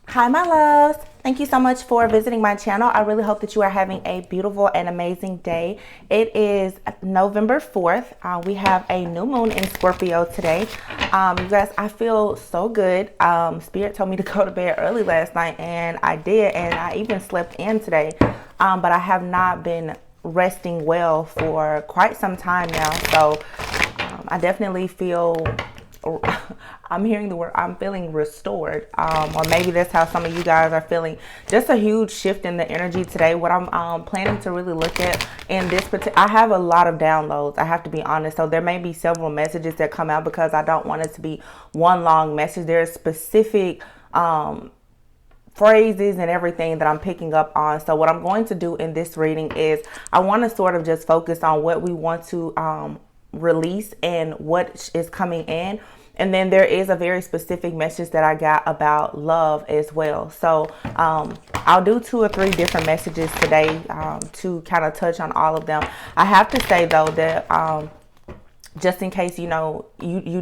Hi, my loves. Thank you so much for visiting my channel. I really hope that you are having a beautiful and amazing day. It is November 4th. We have a new moon in Scorpio today. You guys, I feel so good. Spirit told me to go to bed early last night, and I did, and I even slept in today. But I have not been resting well for quite some time now. So I definitely feel... I'm hearing the word, I'm feeling restored, or maybe that's how some of you guys are feeling. Just a huge shift in the energy today. What I'm planning to really look at in this particular, I have a lot of downloads, I have to be honest, so there may be several messages that come out because I don't want it to be one long message. There's specific phrases and everything that I'm picking up on. So what I'm going to do in this reading is I want to sort of just focus on what we want to release and what is coming in. And then there is a very specific message that I got about love as well. So I'll do 2 or 3 different messages today to kind of touch on all of them. I have to say though that just in case you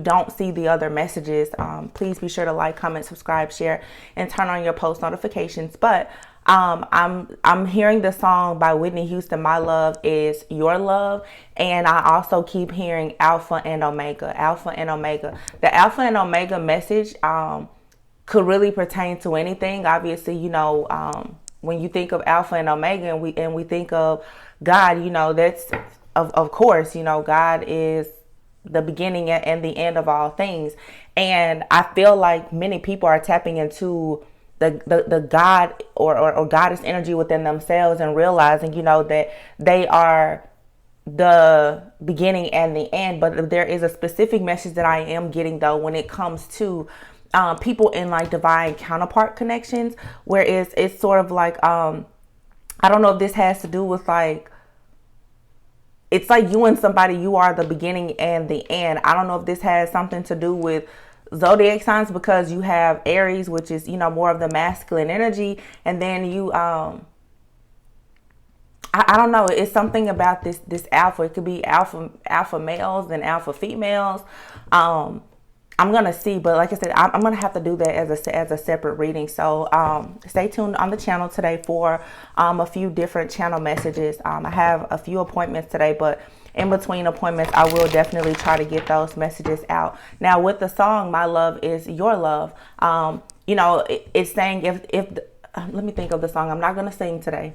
don't see the other messages, please be sure to like, comment, subscribe, share, and turn on your post notifications. But I'm hearing the song by Whitney Houston, My Love Is Your Love, and I also keep hearing Alpha and Omega, Alpha and Omega. The Alpha and Omega message could really pertain to anything. Obviously, when you think of Alpha and Omega and we think of God, that's of course, God is the beginning and the end of all things. And I feel like many people are tapping into the God or goddess energy within themselves and realizing, that they are the beginning and the end. But there is a specific message that I am getting though when it comes to people in like divine counterpart connections, where it's sort of like I don't know if this has to do with like, it's like you and somebody, you are the beginning and the end. I don't know if this has something to do with zodiac signs, because you have Aries, which is more of the masculine energy, and then you I don't know, it's something about this alpha. It could be alpha males and alpha females. I'm gonna see, but like I said, I'm gonna have to do that as a separate reading. So stay tuned on the channel today for a few different channel messages. I have a few appointments today, but in between appointments, I will definitely try to get those messages out. Now, with the song, My Love Is Your Love, it's saying let me think of the song. I'm not going to sing today.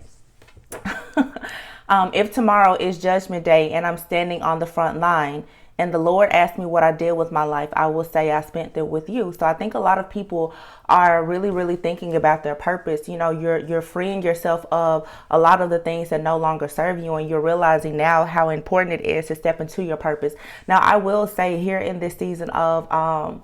If tomorrow is judgment day and I'm standing on the front line and the Lord asked me what I did with my life, I will say I spent it with you. So I think a lot of people are really, really thinking about their purpose. You're freeing yourself of a lot of the things that no longer serve you, and you're realizing now how important it is to step into your purpose. Now, I will say here in this season of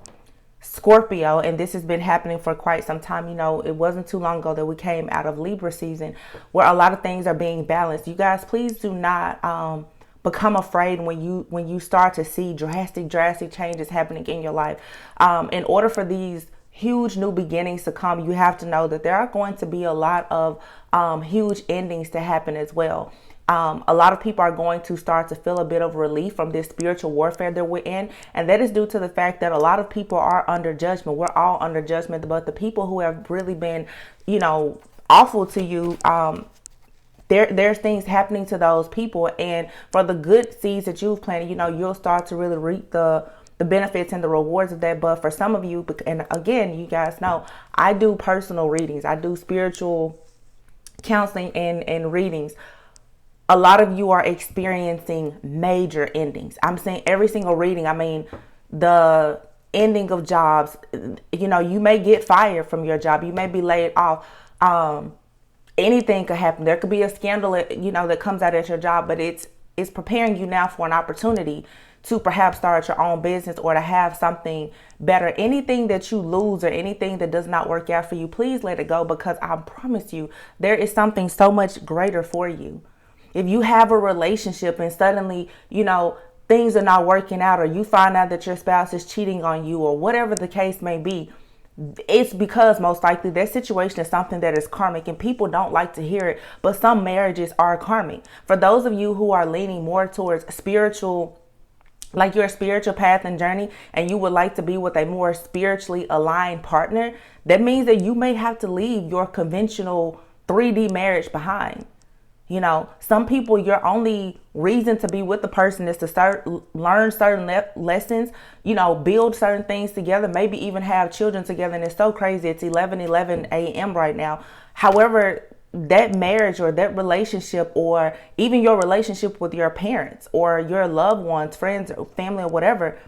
Scorpio, and this has been happening for quite some time. It wasn't too long ago that we came out of Libra season, where a lot of things are being balanced. You guys, please do not become afraid when you start to see drastic changes happening in your life. In order for these huge new beginnings to come, you have to know that there are going to be a lot of huge endings to happen as well. A lot of people are going to start to feel a bit of relief from this spiritual warfare that we're in. And that is due to the fact that a lot of people are under judgment. We're all under judgment, but the people who have really been, awful to you, there's things happening to those people. And for the good seeds that you've planted, you'll start to really reap the benefits and the rewards of that. But for some of you, and again, you guys know, I do personal readings. I do spiritual counseling and readings. A lot of you are experiencing major endings. I'm saying every single reading. I mean, the ending of jobs, you may get fired from your job. You may be laid off. Anything could happen. There could be a scandal, that comes out at your job, but it's preparing you now for an opportunity to perhaps start your own business or to have something better. Anything that you lose or anything that does not work out for you, please let it go, because I promise you, there is something so much greater for you. If you have a relationship and suddenly, things are not working out, or you find out that your spouse is cheating on you, or whatever the case may be, it's because most likely that situation is something that is karmic, and people don't like to hear it, but some marriages are karmic. For those of you who are leaning more towards spiritual like your spiritual path and journey, and you would like to be with a more spiritually aligned partner, that means that you may have to leave your conventional 3D marriage behind. You know, some people, your only reason to be with the person is to learn certain lessons, you know, build certain things together, maybe even have children together. And it's so crazy. It's 11:11 a.m. right now. However, that marriage or that relationship, or even your relationship with your parents or your loved ones, friends or family or whatever,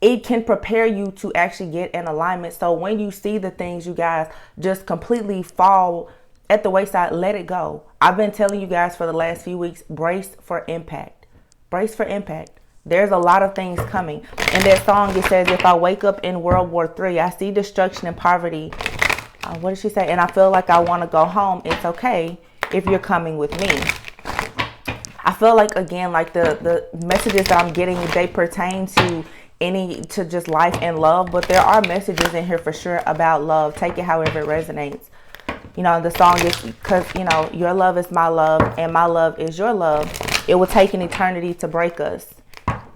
it can prepare you to actually get in alignment. So when you see the things, you guys, just completely fall at the wayside, let it go. I've been telling you guys for the last few weeks, brace for impact. Brace for impact. There's a lot of things coming. In that song, it says, if I wake up in World War III, I see destruction and poverty. What did she say? And I feel like I want to go home. It's okay if you're coming with me. I feel like, again, like the messages that I'm getting, they pertain to just life and love. But there are messages in here for sure about love. Take it however it resonates. You know, the song is, because, you know, your love is my love and my love is your love. It will take an eternity to break us,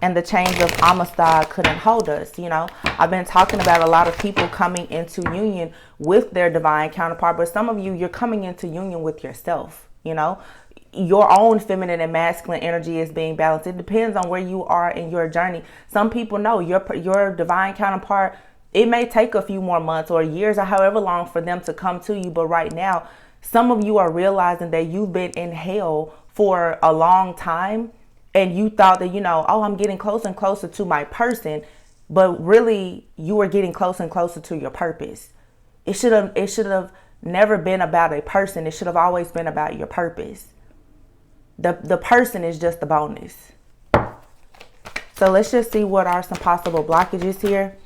and the chains of Amistad couldn't hold us. You know, I've been talking about a lot of people coming into union with their divine counterpart, but some of you, you're coming into union with yourself. You know, your own feminine and masculine energy is being balanced. It depends on where you are in your journey. Some people know your divine counterpart, it may take a few more months or years or however long for them to come to you. But right now, some of you are realizing that you've been in hell for a long time, and you thought that, you know, oh, I'm getting closer and closer to my person. But really, you are getting closer and closer to your purpose. It should have never been about a person. It should have always been about your purpose. The person is just the bonus. So let's just see what are some possible blockages here.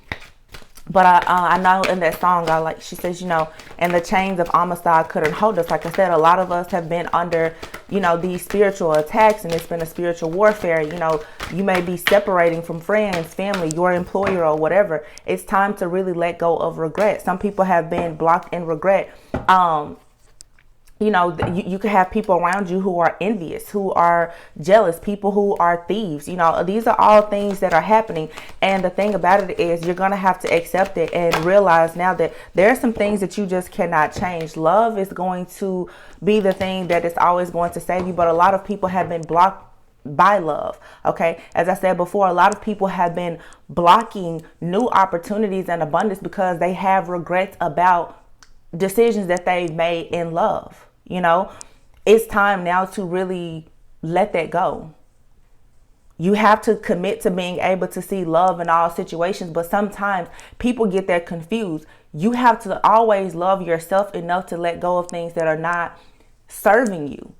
But I know in that song, she says, you know, and the chains of Amistad couldn't hold us. Like I said, a lot of us have been under, you know, these spiritual attacks, and it's been a spiritual warfare. You know, you may be separating from friends, family, your employer, or whatever. It's time to really let go of regret. Some people have been blocked in regret. You know, you could have people around you who are envious, who are jealous, people who are thieves. You know, these are all things that are happening. And the thing about it is, you're going to have to accept it and realize now that there are some things that you just cannot change. Love is going to be the thing that is always going to save you. But a lot of people have been blocked by love. Okay. As I said before, a lot of people have been blocking new opportunities and abundance because they have regrets about decisions that they've made in love. You know, it's time now to really let that go. You have to commit to being able to see love in all situations. But sometimes people get that confused. You have to always love yourself enough to let go of things that are not serving you.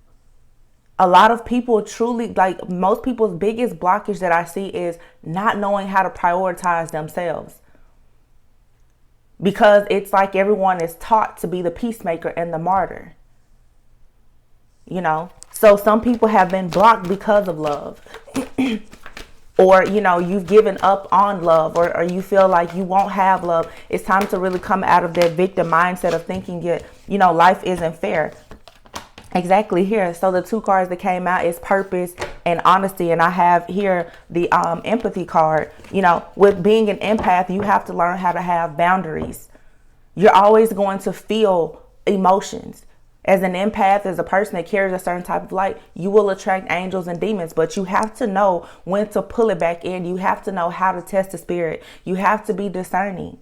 A lot of people truly, like most people's biggest blockage that I see is not knowing how to prioritize themselves. Because it's like everyone is taught to be the peacemaker and the martyr. You know, so some people have been blocked because of love. Or, you know, you've given up on love, or you feel like you won't have love. It's time to really come out of that victim mindset of thinking you know, life isn't fair. Exactly here. So the two cards that came out is purpose and honesty. And I have here the empathy card. You know, with being an empath, you have to learn how to have boundaries. You're always going to feel emotions. As an empath, as a person that carries a certain type of light, you will attract angels and demons, but you have to know when to pull it back in. You have to know how to test the spirit. You have to be discerning.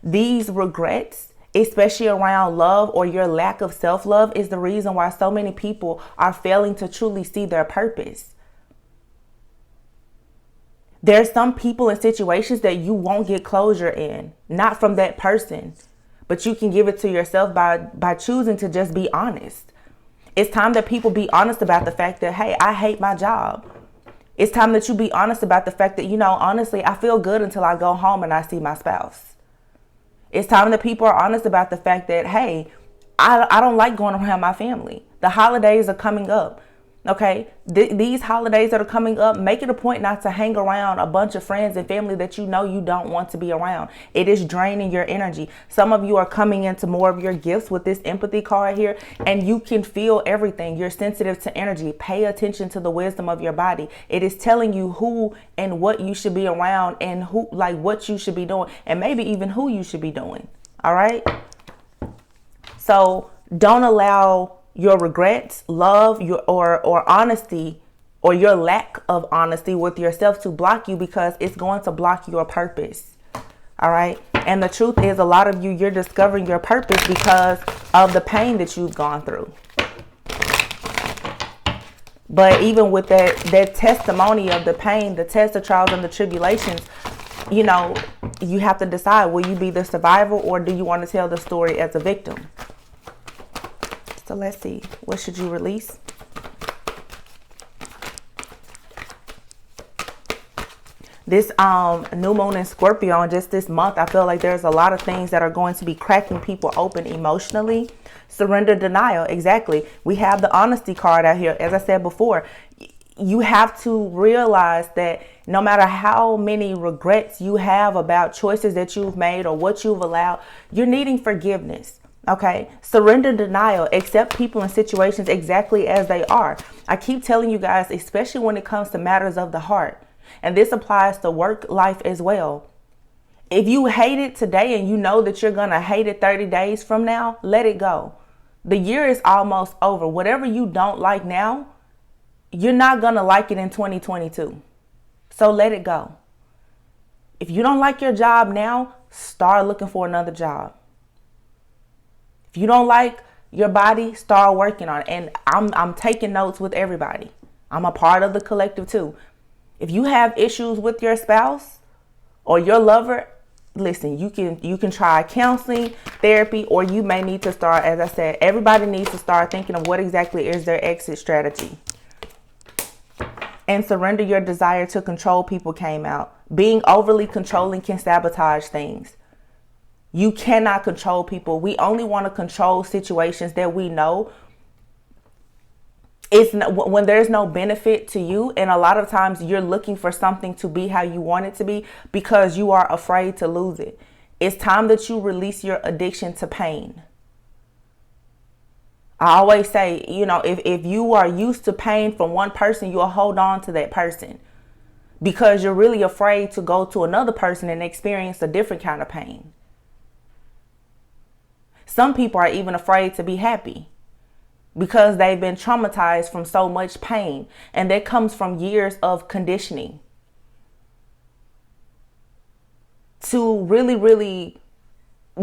These regrets, especially around love or your lack of self-love, is the reason why so many people are failing to truly see their purpose. There's some people and situations that you won't get closure in, not from that person. But you can give it to yourself by choosing to just be honest. It's time that people be honest about the fact that, hey, I hate my job. It's time that you be honest about the fact that, you know, honestly, I feel good until I go home and I see my spouse. It's time that people are honest about the fact that, hey, I don't like going around my family. The holidays are coming up. Okay, these holidays that are coming up, make it a point not to hang around a bunch of friends and family that you know you don't want to be around. It is draining your energy. Some of you are coming into more of your gifts with this empathy card here, and you can feel everything. You're sensitive to energy. Pay attention to the wisdom of your body. It is telling you who and what you should be around, and who, like, what you should be doing, and maybe even who you should be doing. All right. So don't allow your regrets, love, or honesty, or your lack of honesty with yourself to block you, because it's going to block your purpose. All right. And the truth is, a lot of you, you're discovering your purpose because of the pain that you've gone through. But even with that testimony of the pain, the tests, the trials, and the tribulations, you know, you have to decide, will you be the survivor, or do you want to tell the story as a victim? So let's see, what should you release? This new moon in Scorpio, and just this month, I feel like there's a lot of things that are going to be cracking people open emotionally. Surrender, denial. Exactly. We have the honesty card out here. As I said before, you have to realize that no matter how many regrets you have about choices that you've made or what you've allowed, you're needing forgiveness. Okay, surrender, denial, accept people and situations exactly as they are. I keep telling you guys, especially when it comes to matters of the heart, and this applies to work life as well. If you hate it today and you know that you're going to hate it 30 days from now, let it go. The year is almost over. Whatever you don't like now, you're not going to like it in 2022. So let it go. If you don't like your job now, start looking for another job. If you don't like your body, start working on it. And I'm taking notes with everybody. I'm a part of the collective too. If you have issues with your spouse or your lover, listen, you can try counseling, therapy, or you may need to start, as I said, everybody needs to start thinking of what exactly is their exit strategy. And surrender your desire to control people came out. Being overly controlling can sabotage things. You cannot control people. We only want to control situations that we know it's not, when there's no benefit to you. And a lot of times you're looking for something to be how you want it to be because you are afraid to lose it. It's time that you release your addiction to pain. I always say, you know, if you are used to pain from one person, you'll hold on to that person because you're really afraid to go to another person and experience a different kind of pain. Some people are even afraid to be happy because they've been traumatized from so much pain. And that comes from years of conditioning. To really, really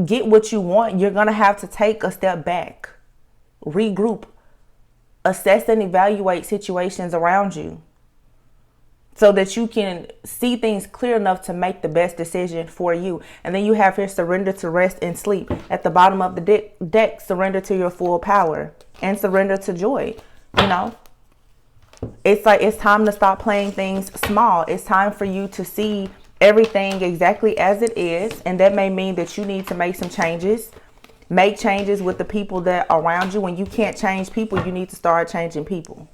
get what you want, you're going to have to take a step back, regroup, assess and evaluate situations around you so that you can see things clear enough to make the best decision for you. And then you have here, surrender to rest and sleep. At the bottom of the deck, surrender to your full power and surrender to joy. You know, it's like, it's time to stop playing things small. It's time for you to see everything exactly as it is. And that may mean that you need to make some changes. Make changes with the people that are around you. When you can't change people, you need to start changing people.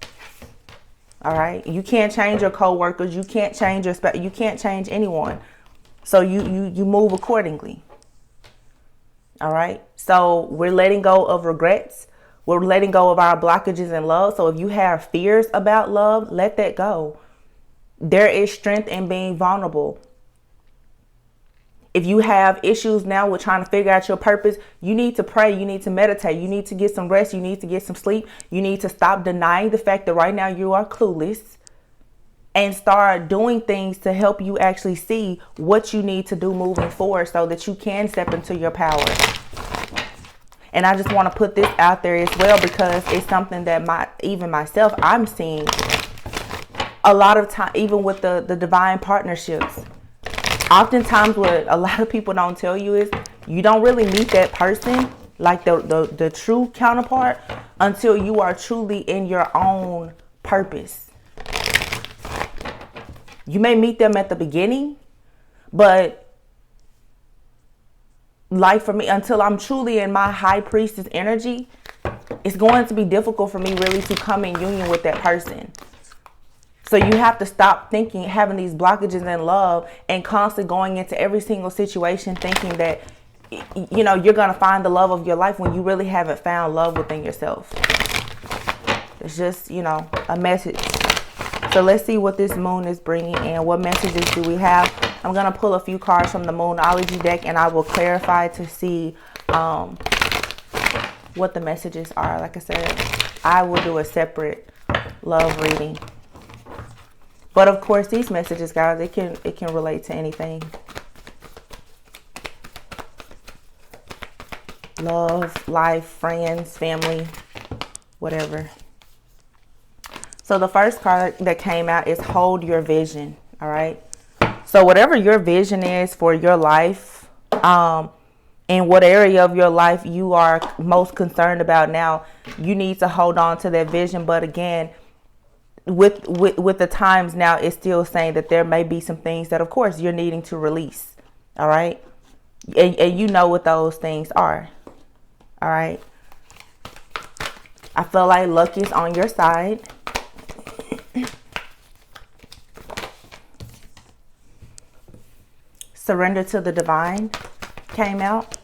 All right. You can't change your coworkers. You can't change your spouse. You can't change anyone. So you move accordingly. All right. So we're letting go of regrets. We're letting go of our blockages in love. So if you have fears about love, let that go. There is strength in being vulnerable. If you have issues now with trying to figure out your purpose, you need to pray. You need to meditate. You need to get some rest. You need to get some sleep. You need to stop denying the fact that right now you are clueless and start doing things to help you actually see what you need to do moving forward so that you can step into your power. And I just want to put this out there as well because it's something that even myself, I'm seeing a lot of time, even with the divine partnerships. Oftentimes what a lot of people don't tell you is you don't really meet that person, like the true counterpart, until you are truly in your own purpose. You may meet them at the beginning, but like for me, until I'm truly in my high priestess energy, it's going to be difficult for me really to come in union with that person. So you have to stop thinking, having these blockages in love and constantly going into every single situation thinking that, you know, you're going to find the love of your life when you really haven't found love within yourself. It's just, you know, a message. So let's see what this moon is bringing in. What messages do we have? I'm going to pull a few cards from the Moonology deck and I will clarify to see what the messages are. Like I said, I will do a separate love reading. But of course, these messages, guys, it can relate to anything. Love, life, friends, family, whatever. So the first card that came out is hold your vision. All right. So whatever your vision is for your life, in what area of your life you are most concerned about now, you need to hold on to that vision. But again, with the times now, it's still saying that there may be some things that, of course, you're needing to release. All right. And you know what those things are. All right. I feel like luck is on your side. Surrender to the divine came out.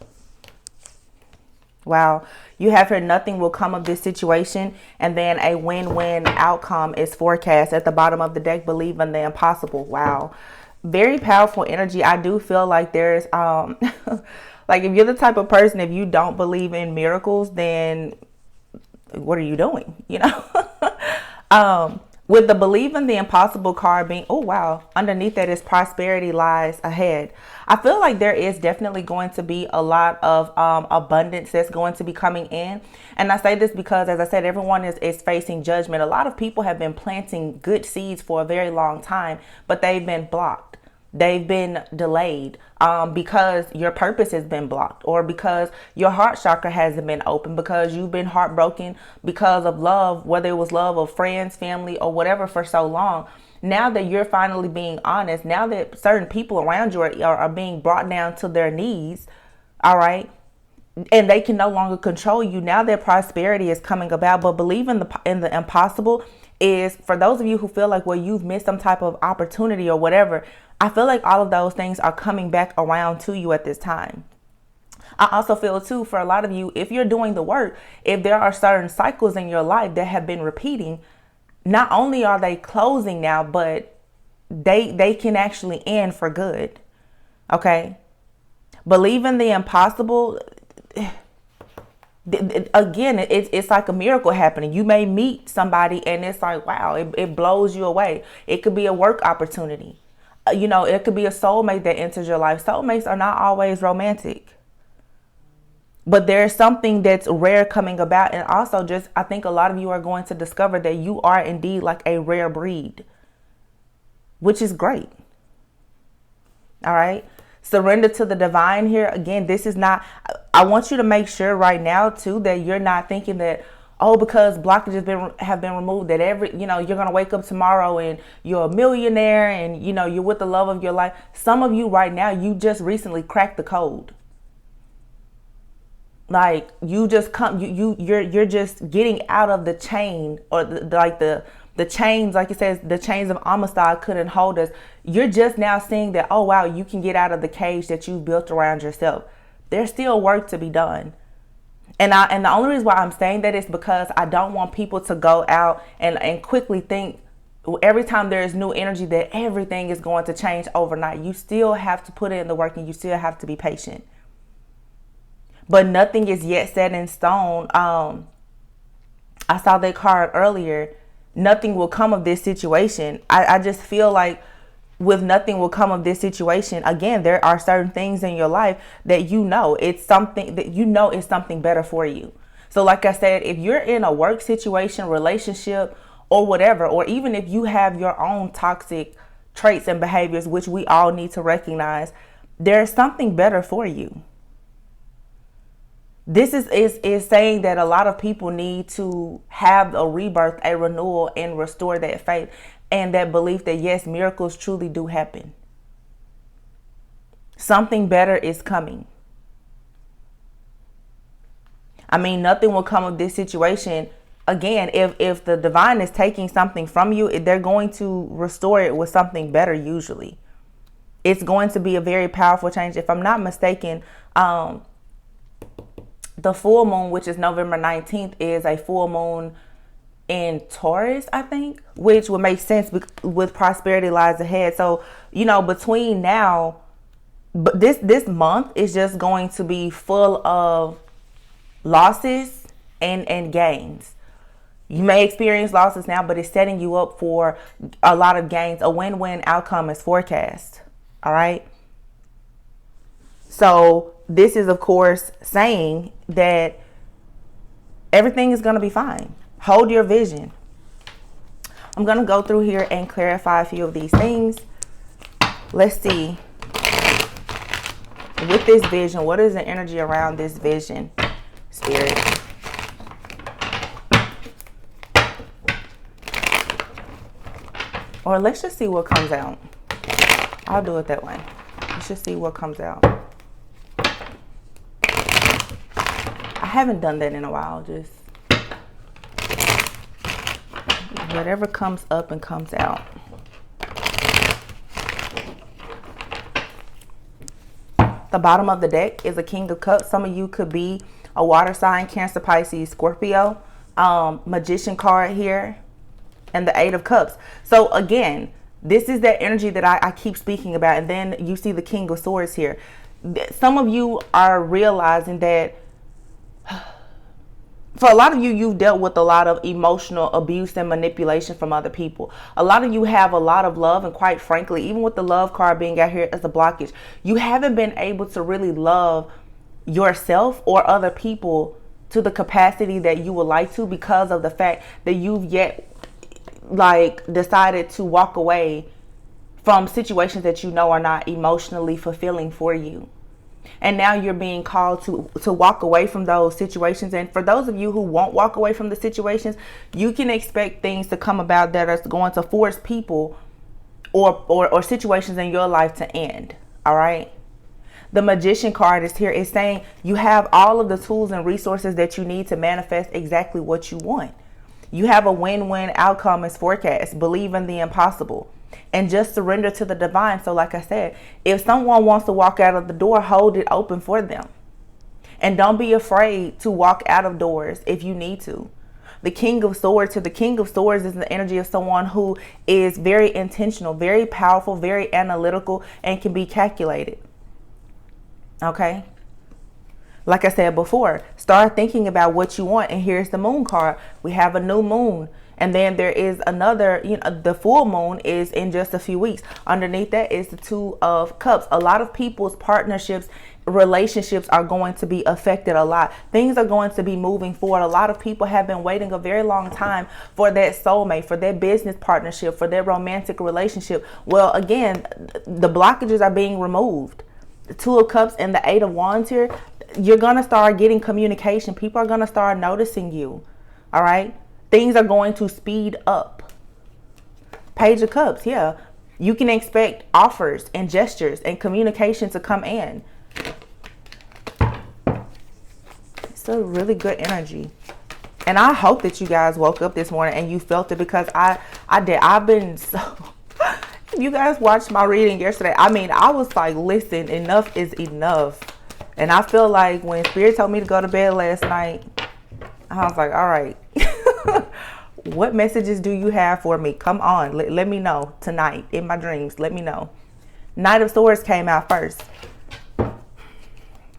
Wow. You have here, nothing will come of this situation. And then a win-win outcome is forecast at the bottom of the deck. Believe in the impossible. Wow. Very powerful energy. I do feel like there's, like if you're the type of person, if you don't believe in miracles, then what are you doing? You know, with the believe in the impossible card being, oh, wow. Underneath that is prosperity lies ahead. I feel like there is definitely going to be a lot of abundance that's going to be coming in. And I say this because, as I said, everyone is facing judgment. A lot of people have been planting good seeds for a very long time, but they've been blocked. They've been delayed because your purpose has been blocked, or because your heart chakra hasn't been open, because you've been heartbroken because of love, whether it was love of friends, family, or whatever for so long. Now that you're finally being honest, now that certain people around you are being brought down to their knees, all right, and they can no longer control you. Now that prosperity is coming about. But believe in the impossible is for those of you who feel like, well, you've missed some type of opportunity or whatever. I feel like all of those things are coming back around to you at this time. I also feel too, for a lot of you, if you're doing the work, if there are certain cycles in your life that have been repeating, not only are they closing now, but they can actually end for good. Okay. Believe in the impossible. Again, it's like a miracle happening. You may meet somebody and it's like, wow, it blows you away. It could be a work opportunity. You know, it could be a soulmate that enters your life. Soulmates are not always romantic. But there's something that's rare coming about. And also just, I think a lot of you are going to discover that you are indeed like a rare breed, which is great. All right. Surrender to the divine here. Again, this is not, I want you to make sure right now too, that you're not thinking that, oh, because blockages have been removed, that you're going to wake up tomorrow and you're a millionaire and, you know, you're with the love of your life. Some of you right now, you just recently cracked the code. Like you just you're just getting out of the chain, or the chains, like it says, the chains of Amistad couldn't hold us. You're just now seeing that, oh, wow, you can get out of the cage that you built around yourself. There's still work to be done. And the only reason why I'm saying that is because I don't want people to go out and quickly think every time there is new energy that everything is going to change overnight. You still have to put in the work and you still have to be patient. But nothing is yet set in stone. I saw that card earlier. Nothing will come of this situation. I just feel like with nothing will come of this situation. Again, there are certain things in your life that it's something better for you. So like I said, if you're in a work situation, relationship, or whatever, or even if you have your own toxic traits and behaviors, which we all need to recognize, there's something better for you. This is saying that a lot of people need to have a rebirth, a renewal, and restore that faith and that belief that, yes, miracles truly do happen. Something better is coming. I mean, nothing will come of this situation. Again, if the divine is taking something from you, they're going to restore it with something better usually. It's going to be a very powerful change. If I'm not mistaken, the full moon, which is November 19th, is a full moon in Taurus, I think, which would make sense with prosperity lies ahead. So, you know, between now, but this month is just going to be full of losses and gains. You may experience losses now, but it's setting you up for a lot of gains. A win-win outcome is forecast. All right. So this is, of course, saying that everything is going to be fine. Hold your vision. I'm going to go through here and clarify a few of these things. Let's see. With this vision, what is the energy around this vision, Spirit? Or let's just see what comes out. I'll do it that way. Let's just see what comes out. I haven't done that in a while. Just whatever comes up and comes out. The bottom of the deck is a King of Cups. Some of you could be a water sign, Cancer, Pisces, Scorpio. Magician card here. And the Eight of Cups. So again, this is that energy that I keep speaking about. And then you see the King of Swords here. Some of you are realizing that for a lot of you, you've dealt with a lot of emotional abuse and manipulation from other people. A lot of you have a lot of love. And quite frankly, even with the love card being out here as a blockage, you haven't been able to really love yourself or other people to the capacity that you would like to, because of the fact that you've yet decided to walk away from situations that you know are not emotionally fulfilling for you. And now you're being called to walk away from those situations. And for those of you who won't walk away from the situations, you can expect things to come about that are going to force people or situations in your life to end. All right. The Magician card is here. It's saying you have all of the tools and resources that you need to manifest exactly what you want. You have a win-win outcome as forecast. Believe in the impossible and just surrender to the divine. So like I said, if someone wants to walk out of the door, hold it open for them. And don't be afraid to walk out of doors if you need to. The King of Swords, to the King of Swords is the energy of someone who is very intentional, very powerful, very analytical, and can be calculated. Okay. Like I said before, start thinking about what you want. And here's the Moon card. We have a new moon. And then there is another, the full moon is in just a few weeks. Underneath that is the Two of Cups. A lot of people's partnerships, relationships are going to be affected a lot. Things are going to be moving forward. A lot of people have been waiting a very long time for that soulmate, for their business partnership, for their romantic relationship. Well, again, the blockages are being removed. The Two of Cups and the Eight of Wands here. You're going to start getting communication. People are going to start noticing you. All right. Things are going to speed up. Page of Cups. Yeah. You can expect offers and gestures and communication to come in. It's a really good energy. And I hope that you guys woke up this morning and you felt it, because I did. I've been so... You guys watched my reading yesterday. I mean, I was like, listen, enough is enough. And I feel like when Spirit told me to go to bed last night, I was like, all right, what messages do you have for me? Come on. Let me know tonight in my dreams. Let me know. Knight of Swords came out first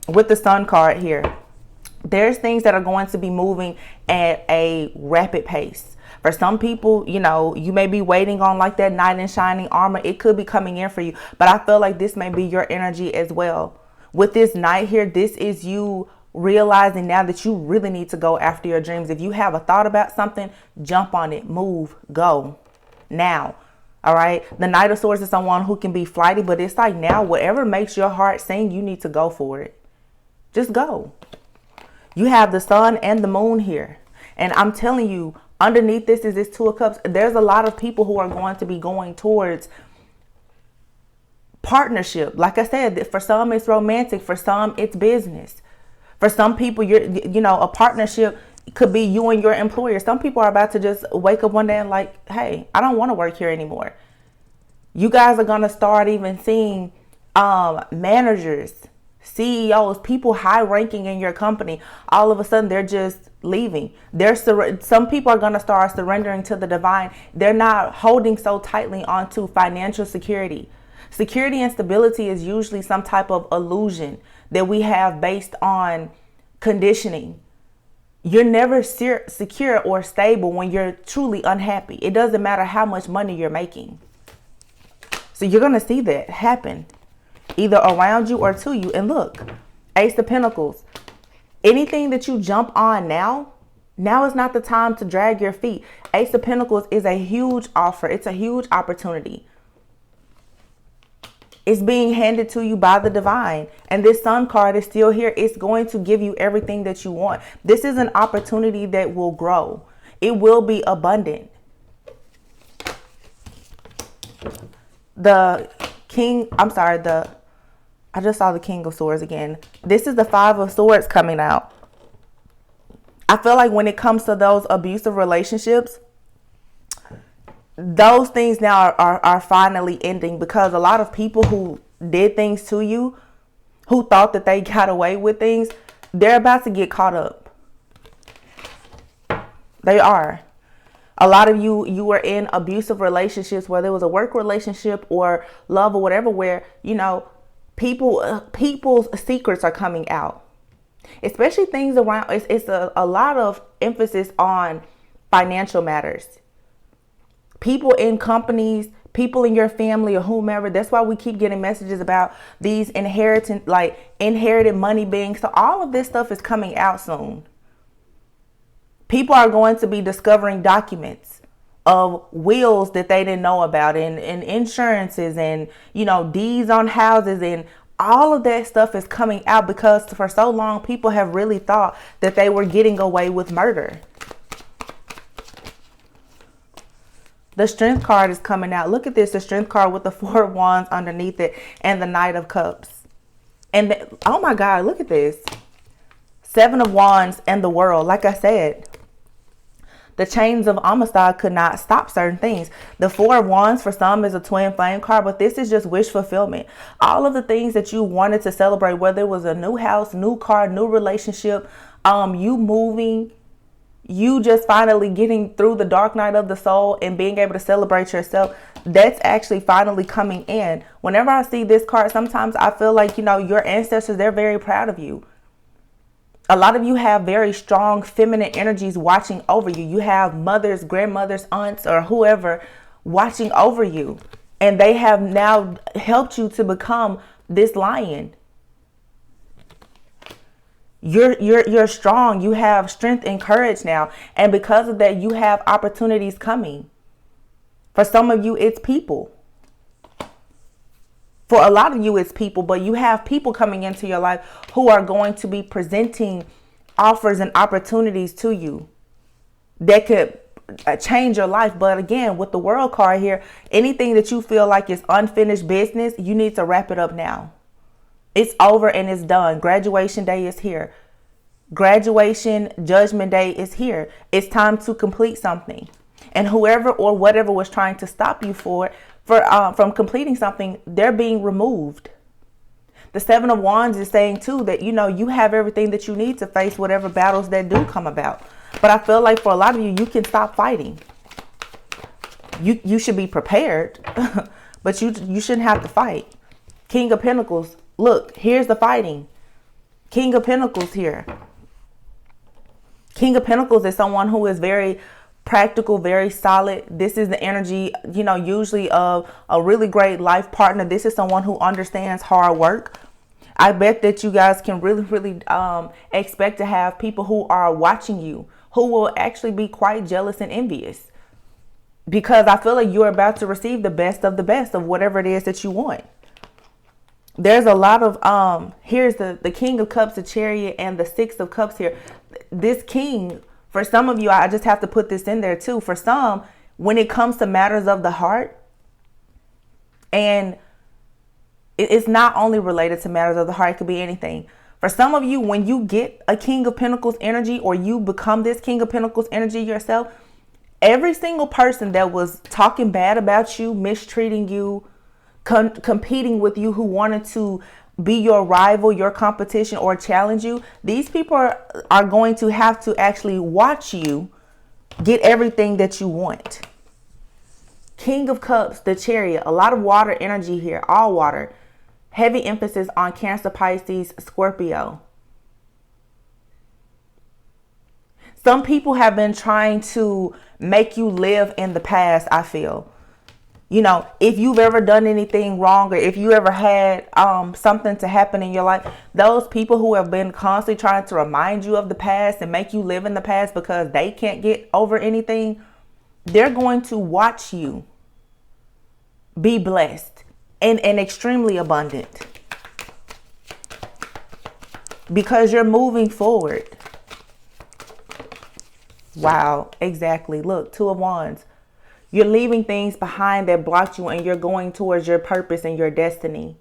with the Sun card here. There's things that are going to be moving at a rapid pace. For some people, you may be waiting on like that knight in shining armor. It could be coming in for you. But I feel like this may be your energy as well. With this knight here, this is you realizing now that you really need to go after your dreams. If you have a thought about something, jump on it, move, go now. All right. The Knight of Swords is someone who can be flighty, but it's like now, whatever makes your heart sing, you need to go for it. Just go. You have the Sun and the Moon here. And I'm telling you, underneath this is this Two of Cups. There's a lot of people who are going to be going towards partnership. Like I said, for some it's romantic, for some it's business. For some people, a partnership could be you and your employer. Some people are about to just wake up one day and like, hey, I don't want to work here anymore. You guys are going to start even seeing managers, CEOs, people high ranking in your company. All of a sudden, they're just leaving. Some people are going to start surrendering to the divine. They're not holding so tightly onto financial security. Security and stability is usually some type of illusion that we have based on conditioning. You're never secure or stable when you're truly unhappy. It doesn't matter how much money you're making. So you're going to see that happen either around you or to you. And look, Ace of Pentacles. Anything that you jump on now is not the time to drag your feet. Ace of Pentacles is a huge offer. It's a huge opportunity. It's being handed to you by the divine. And this Sun card is still here. It's going to give you everything that you want. This is an opportunity that will grow. It will be abundant. I just saw the King of Swords again. This is the Five of Swords coming out. I feel like when it comes to those abusive relationships, those things now are finally ending, because a lot of people who did things to you, who thought that they got away with things, they're about to get caught up. They are. A lot of you were in abusive relationships, whether it was a work relationship or love or whatever, where, people's secrets are coming out. Especially things around, it's a lot of emphasis on financial matters. People in companies, people in your family or whomever. That's why we keep getting messages about these inherited money being. So all of this stuff is coming out soon. People are going to be discovering documents of wills that they didn't know about, and insurances, and, deeds on houses, and all of that stuff is coming out because for so long people have really thought that they were getting away with murder. The Strength card is coming out. Look at this, the Strength card with the Four of Wands underneath it and the Knight of Cups. And oh my God, look at this. Seven of Wands and the World. Like I said, the chains of Amistad could not stop certain things. The Four of Wands for some is a twin flame card, but this is just wish fulfillment. All of the things that you wanted to celebrate, whether it was a new house, new car, new relationship, you moving, you just finally getting through the dark night of the soul and being able to celebrate yourself, that's actually finally coming in. Whenever I see this card, sometimes I feel like, your ancestors, they're very proud of you. A lot of you have very strong feminine energies watching over you. You have mothers, grandmothers, aunts, or whoever watching over you. And they have now helped you to become this lion. You're strong. You have strength and courage now. And because of that, you have opportunities coming. For some of you, it's people. For a lot of you, it's people, but you have people coming into your life who are going to be presenting offers and opportunities to you that could change your life. But again, with the World card here, anything that you feel like is unfinished business, you need to wrap it up now. It's over and it's done. Graduation day is here. Graduation judgment day is here. It's time to complete something. And whoever or whatever was trying to stop you from completing something, they're being removed. The Seven of Wands is saying too that, you have everything that you need to face whatever battles that do come about. But I feel like for a lot of you, you can stop fighting. You should be prepared, but you shouldn't have to fight. King of Pentacles. Look, here's the fighting. King of Pentacles here. King of Pentacles is someone who is very practical, very solid. This is the energy, usually of a really great life partner. This is someone who understands hard work. I bet that you guys can really expect to have people who are watching you, who will actually be quite jealous and envious. Because I feel like you're about to receive the best of whatever it is that you want. There's a lot of, here's the King of Cups, the Chariot, and the Six of Cups here. This King, for some of you, I just have to put this in there too. For some, when it comes to matters of the heart, and it's not only related to matters of the heart, it could be anything. For some of you, when you get a King of Pentacles energy, or you become this King of Pentacles energy yourself, every single person that was talking bad about you, mistreating you, competing with you, who wanted to be your rival, your competition, or challenge you, these people are going to have to actually watch you get everything that you want. King of Cups, the Chariot, a lot of water energy here, all water. Heavy emphasis on Cancer, Pisces, Scorpio. Some people have been trying to make you live in the past, I feel. You know, if you've ever done anything wrong, or if you ever had something to happen in your life, those people who have been constantly trying to remind you of the past and make you live in the past because they can't get over anything, they're going to watch you be blessed and extremely abundant because you're moving forward. Wow, exactly. Look, Two of Wands. You're leaving things behind that blocked you, and you're going towards your purpose and your destiny.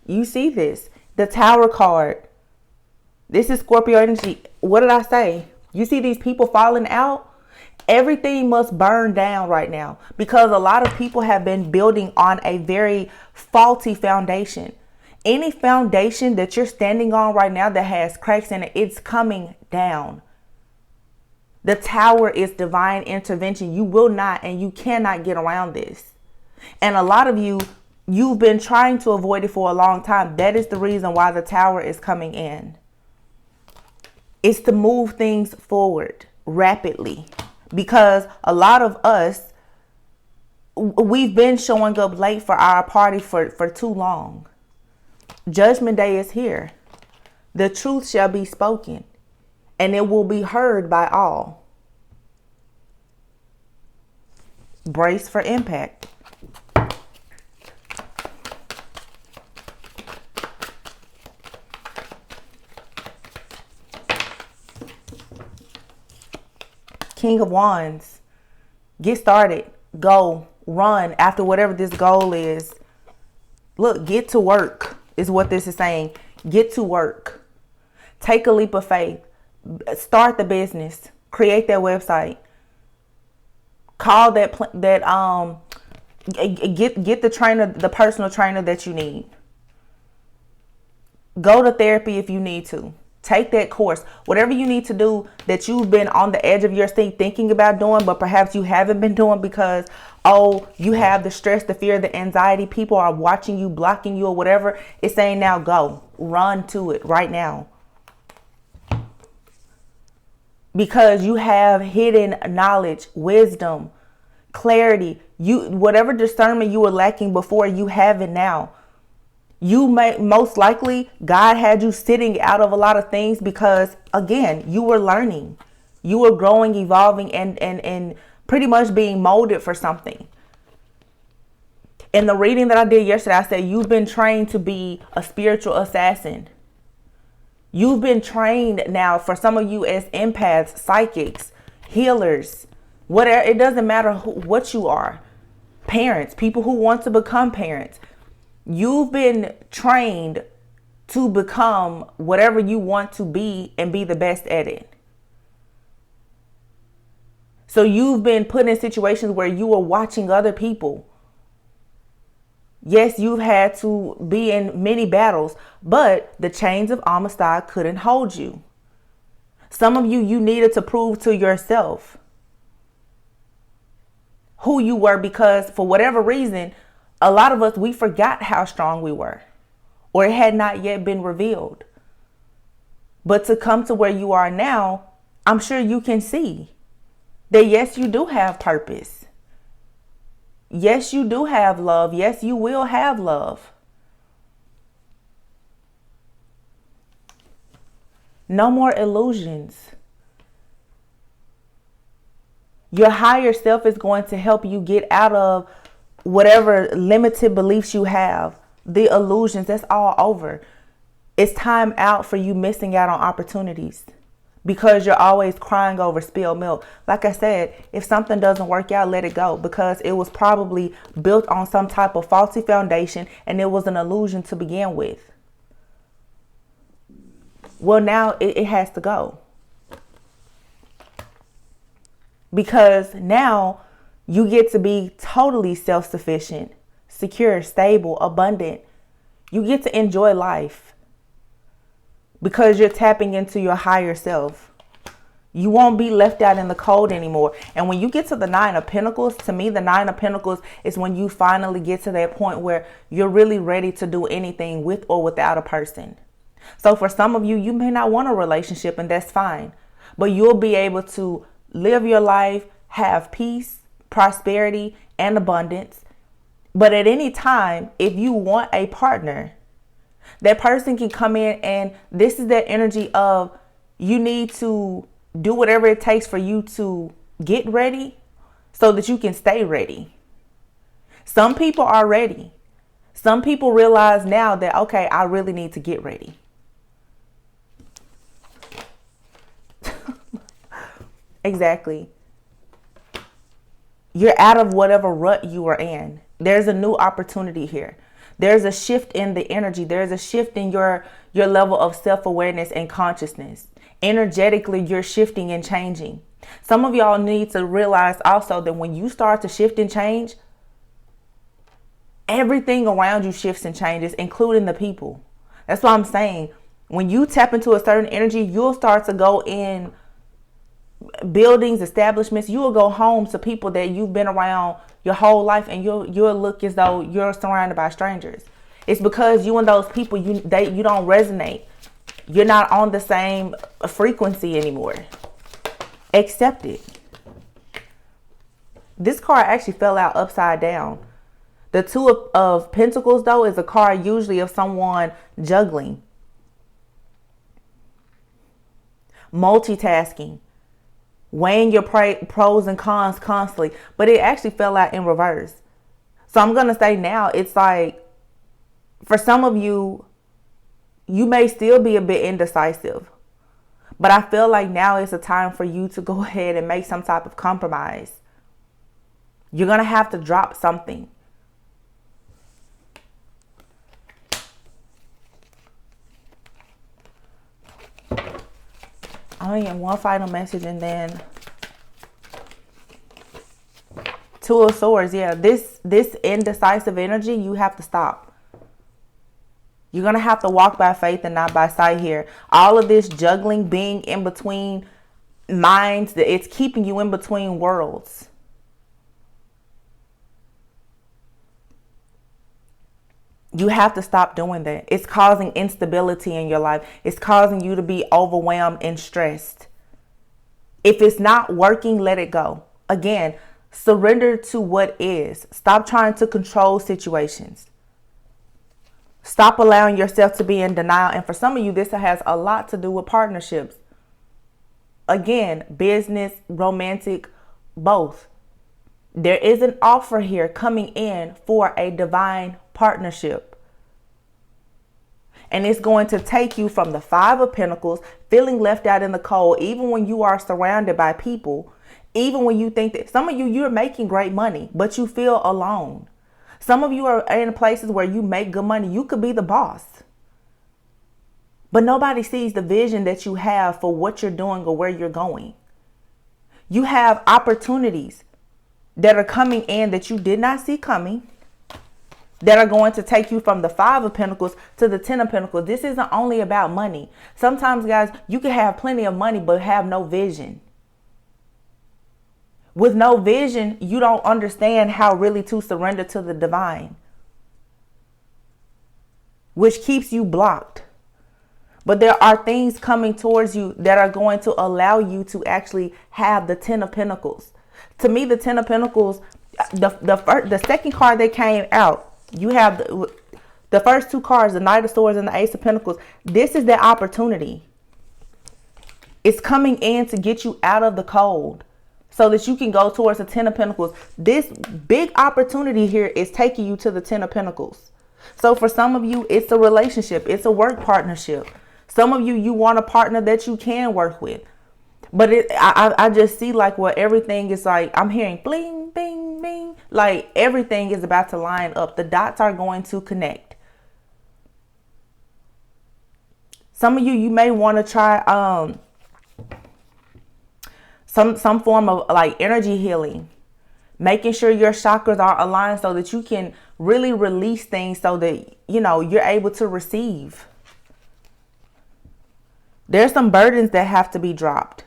You see this. The Tower card. This is Scorpio energy. What did I say? You see these people falling out? Everything must burn down right now, because a lot of people have been building on a very faulty foundation. Any foundation that you're standing on right now that has cracks in it, it's coming down. The Tower is divine intervention. You will not and you cannot get around this. And a lot of you, you've been trying to avoid it for a long time. That is the reason why the Tower is coming in. It's to move things forward rapidly, because a lot of us, we've been showing up late for our party for too long. Judgment Day is here. The truth shall be spoken, and it will be heard by all. Brace for impact. King of Wands. Get started. Go. Run after whatever this goal is. Look, get to work is what this is saying. Get to work. Take a leap of faith. Start the business. Create that website. Call get the trainer, the personal trainer that you need. Go to therapy if you need to. Take that course. Whatever you need to do that you've been on the edge of your seat thinking about doing, but perhaps you haven't been doing because, oh, you have the stress, the fear, the anxiety. People are watching you, blocking you, or whatever. It's saying now go. Run to it right now. Because you have hidden knowledge, wisdom, clarity. Whatever discernment you were lacking before, you have it now. You may, most likely, God had you sitting out of a lot of things because, again, you were learning. You were growing, evolving, and pretty much being molded for something. In the reading that I did yesterday, I said you've been trained to be a spiritual assassin. You've been trained now, for some of you, as empaths, psychics, healers, whatever. It doesn't matter what you are. Parents, people who want to become parents. You've been trained to become whatever you want to be and be the best at it. So you've been put in situations where you are watching other people. Yes, you've had to be in many battles, but the chains of Amistad couldn't hold you. Some of you, you needed to prove to yourself who you were, because for whatever reason, a lot of us, we forgot how strong we were, or it had not yet been revealed. But to come to where you are now, I'm sure you can see that yes, you do have purpose. Yes, you do have love. Yes, you will have love. No more illusions. Your higher self is going to help you get out of whatever limited beliefs you have. The illusions, that's all over. It's time out for you missing out on opportunities because you're always crying over spilled milk. Like I said, if something doesn't work out, let it go, because it was probably built on some type of faulty foundation and it was an illusion to begin with. Well, now it has to go. Because now you get to be totally self-sufficient, secure, stable, abundant. You get to enjoy life because you're tapping into your higher self. You won't be left out in the cold anymore. And when you get to the Nine of Pentacles, to me, the Nine of Pentacles is when you finally get to that point where you're really ready to do anything with or without a person. So for some of you, you may not want a relationship, and that's fine. But you'll be able to live your life, have peace, prosperity, and abundance. But at any time, if you want a partner, that person can come in, and this is that energy of you need to do whatever it takes for you to get ready so that you can stay ready. Some people are ready. Some people realize now that, okay, I really need to get ready. Exactly. You're out of whatever rut you are in. There's a new opportunity here. There's a shift in the energy. There's a shift in your level of self-awareness and consciousness. Energetically, you're shifting and changing. Some of y'all need to realize also that when you start to shift and change, everything around you shifts and changes, including the people. That's what I'm saying. When you tap into a certain energy, you'll start to go in buildings, establishments. You will go home to people that you've been around your whole life, and you'll look as though you're surrounded by strangers. It's because you and those people, you don't resonate. You're not on the same frequency anymore. Accept it. This card actually fell out upside down. The Two of Pentacles, though, is a card usually of someone juggling, multitasking, weighing your pros and cons constantly, but it actually fell out in reverse. So I'm going to say now, it's like, for some of you, you may still be a bit indecisive, but I feel like now is a time for you to go ahead and make some type of compromise. You're going to have to drop something. I only get one final message, and then Two of Swords. Yeah, this indecisive energy, you have to stop. You're going to have to walk by faith and not by sight here. All of this juggling, being in between minds, it's keeping you in between worlds. You have to stop doing that. It's causing instability in your life. It's causing you to be overwhelmed and stressed. If it's not working, let it go. Again, surrender to what is. Stop trying to control situations. Stop allowing yourself to be in denial. And for some of you, this has a lot to do with partnerships. Again, business, romantic, both. There is an offer here coming in for a divine partnership. And it's going to take you from the Five of Pentacles, feeling left out in the cold, even when you are surrounded by people, even when you think that some of you, you're making great money, but you feel alone. Some of you are in places where you make good money. You could be the boss, but nobody sees the vision that you have for what you're doing or where you're going. You have opportunities that are coming in that you did not see coming, that are going to take you from the Five of Pentacles to the Ten of Pentacles. This isn't only about money. Sometimes, guys, you can have plenty of money but have no vision. With no vision, you don't understand how really to surrender to the divine, which keeps you blocked. But there are things coming towards you that are going to allow you to actually have the Ten of Pentacles. To me, the Ten of Pentacles, the second card that came out, you have the first two cards, the Knight of Swords and the Ace of Pentacles. This is the opportunity. It's coming in to get you out of the cold, so that you can go towards the Ten of Pentacles. This big opportunity here is taking you to the Ten of Pentacles. So for some of you, it's a relationship. It's a work partnership. Some of you, you want a partner that you can work with. But I just see like where everything is like, I'm hearing bling, bing, bing. Like everything is about to line up. The dots are going to connect. Some of you, you may want to try some form of like energy healing, making sure your chakras are aligned so that you can really release things so that, you know, you're able to receive. There's some burdens that have to be dropped,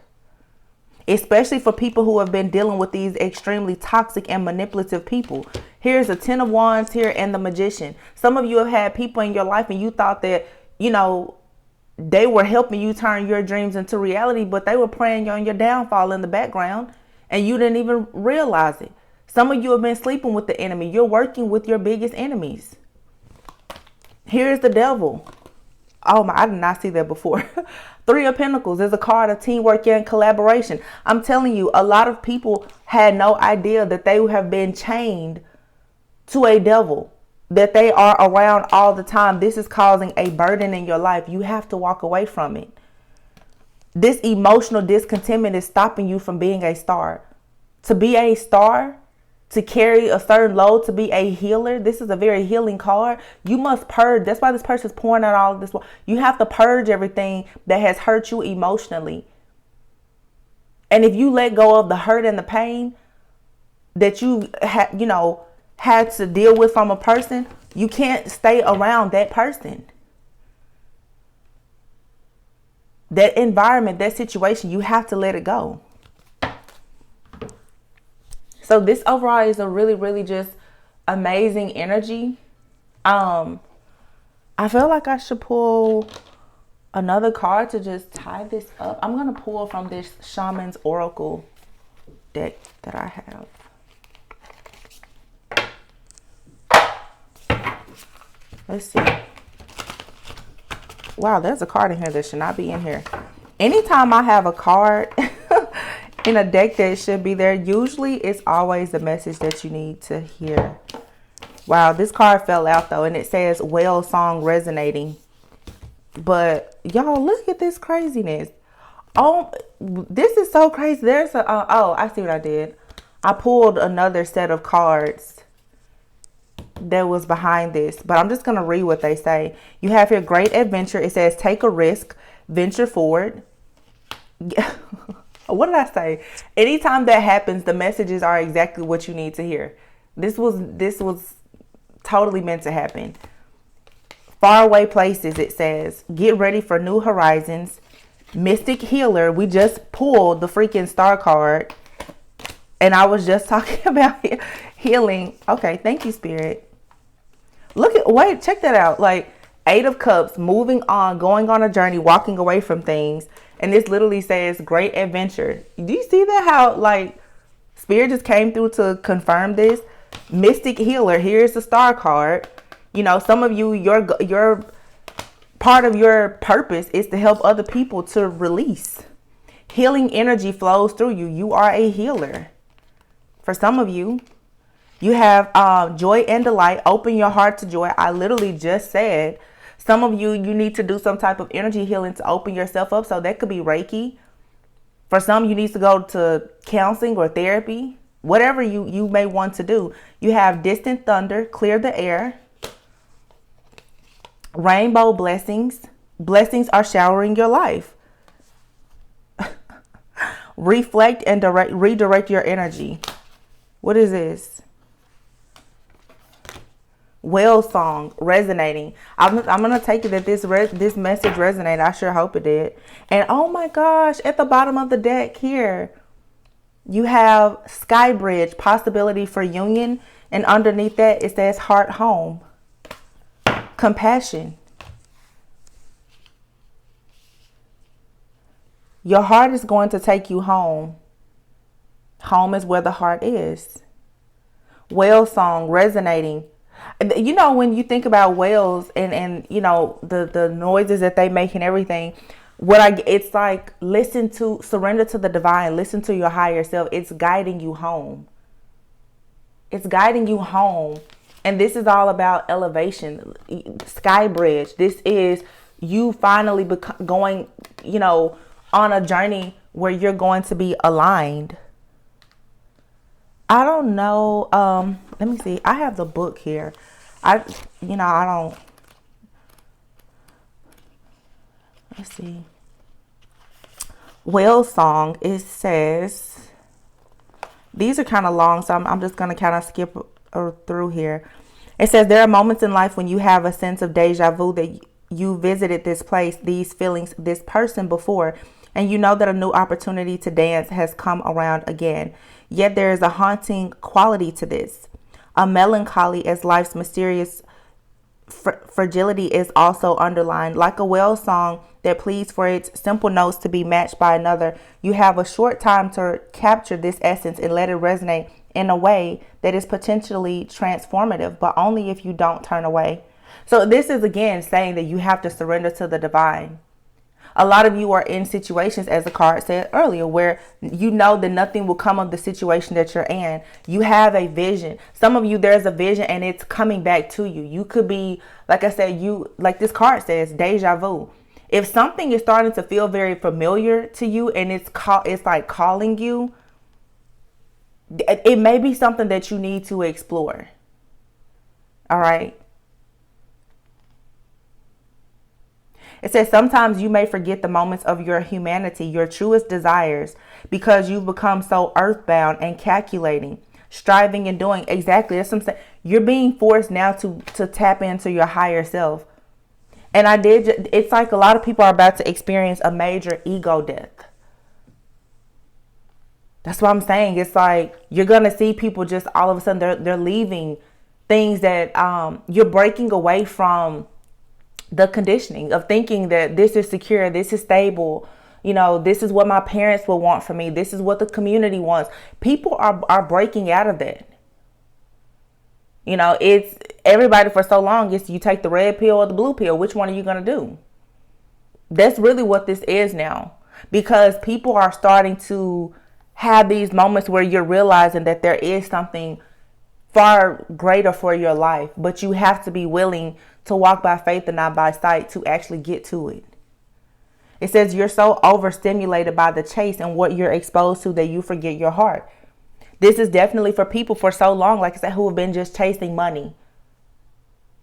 especially for people who have been dealing with these extremely toxic and manipulative people. Here's a 10 of Wands here and the Magician. Some of you have had people in your life and you thought that, you know, they were helping you turn your dreams into reality, but they were preying on your downfall in the background and you didn't even realize it. Some of you have been sleeping with the enemy. You're working with your biggest enemies. Here's the Devil. Oh my, I did not see that before. 3 of Pentacles is a card of teamwork and collaboration. I'm telling you, a lot of people had no idea that they have been chained to a devil, that they are around all the time. This is causing a burden in your life. You have to walk away from it. This emotional discontentment is stopping you from being a star. To be a star, to carry a certain load, to be a healer. This is a very healing card. You must purge. That's why this person is pouring out all of this. You have to purge everything that has hurt you emotionally. And if you let go of the hurt and the pain that you had to deal with from a person, you can't stay around that person. That environment, that situation, you have to let it go. So this overall is a really, really just amazing energy. I feel like I should pull another card to just tie this up. I'm going to pull from this Shaman's Oracle deck that I have. Let's see. Wow, there's a card in here that should not be in here. Anytime I have a card in a deck that should be there, usually it's always the message that you need to hear. Wow, this card fell out though, and it says whale song resonating. But y'all, look at this craziness. Oh, this is so crazy. There's a oh, I see what I did. I pulled another set of cards that was behind this, but I'm just gonna read what they say. You have here great adventure. It says take a risk, venture forward. What did I say? Anytime that happens, the messages are exactly what you need to hear. This was totally meant to happen. Faraway places, it says. Get ready for new horizons. Mystic healer. We just pulled the freaking star card. And I was just talking about healing. Okay, thank you, Spirit. Check that out. Like 8 of Cups, moving on, going on a journey, walking away from things. And this literally says great adventure. Do you see that? How like Spirit just came through to confirm this. Mystic healer. Here's the star card. You know, some of you, your part of your purpose is to help other people to release. Healing energy flows through you. You are a healer. For some of you, you have joy and delight. Open your heart to joy. I literally just said. Some of you, you need to do some type of energy healing to open yourself up. So that could be Reiki. For some, you need to go to counseling or therapy. Whatever you may want to do. You have distant thunder, clear the air. Rainbow blessings. Blessings are showering your life. Reflect and redirect your energy. What is this? Whale song resonating. I'm gonna take it that this message resonated. I sure hope it did. And oh my gosh, at the bottom of the deck here, you have Sky Bridge, possibility for union, and underneath that it says heart home. Compassion. Your heart is going to take you home. Home is where the heart is. Whale song resonating. You know, when you think about whales and you know, the noises that they make and everything, it's like, surrender to the divine, listen to your higher self. It's guiding you home. It's guiding you home. And this is all about elevation. Sky Bridge. This is you finally going, you know, on a journey where you're going to be aligned. I don't know. Let me see. I have the book here. I don't. Let's see. Whale song. It says, these are kind of long, so I'm just going to kind of skip through here. It says, there are moments in life when you have a sense of deja vu that you visited this place, these feelings, this person before, and you know that a new opportunity to dance has come around again. Yet there is a haunting quality to this, a melancholy, as life's mysterious fragility is also underlined. Like a whale song that pleads for its simple notes to be matched by another, you have a short time to capture this essence and let it resonate in a way that is potentially transformative, but only if you don't turn away. So this is again saying that you have to surrender to the divine. A lot of you are in situations, as the card said earlier, where you know that nothing will come of the situation that you're in. You have a vision. Some of you, there's a vision and it's coming back to you. You could be, like I said, like this card says, deja vu. If something is starting to feel very familiar to you and it's like calling you, it may be something that you need to explore. All right. It says sometimes you may forget the moments of your humanity, your truest desires, because you've become so earthbound and calculating, striving and doing. Exactly. That's what I'm saying. You're being forced now to tap into your higher self. And it's like a lot of people are about to experience a major ego death. That's what I'm saying. It's like you're going to see people just all of a sudden they're leaving things that you're breaking away from the conditioning of thinking that this is secure, this is stable, you know, this is what my parents will want for me, this is what the community wants. People are breaking out of that. You know, it's everybody for so long, it's you take the red pill or the blue pill. Which one are you going to do? That's really what this is now, because people are starting to have these moments where you're realizing that there is something far greater for your life, but you have to be willing to walk by faith and not by sight to actually get to it. It says you're so overstimulated by the chase and what you're exposed to that you forget your heart. This is definitely for people for so long, like I said, who have been just chasing money.